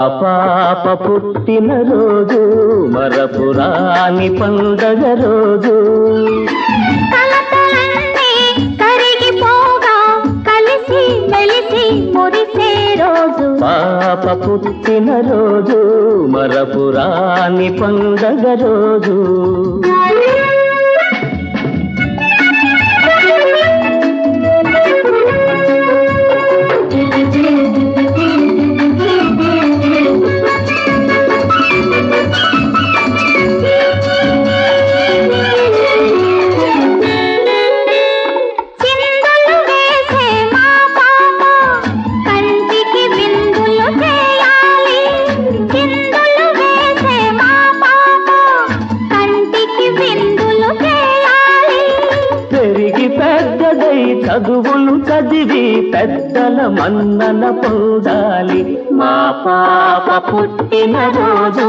పాప పుట్టిన రోజు మరపురాని పండగ రోజు కరిగిపోగా కలిసి మెలిసి మురిసే రోజు పాప పుట్టిన రోజు మరపురాని పండగ రోజు చదువులు చదివి పెద్దల మన్నన పొందాలి మా పాప పుట్టిన రోజు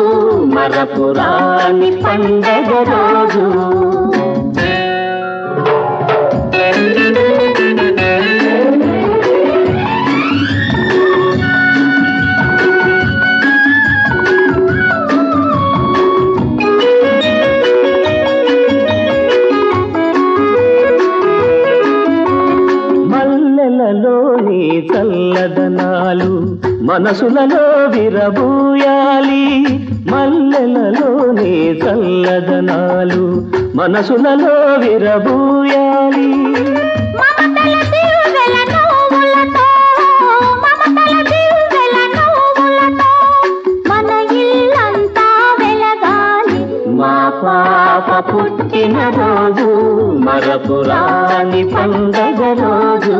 మరపురాని పండగ రోజు మల్లెలలోని చల్లదనాలు మనసులలో విరబూయాలి మల్లెలలోని చల్లదనాలు మనసులలో విరబూయాలి మా పాప పుట్టిన రోజు మరపురాని పండగ రోజు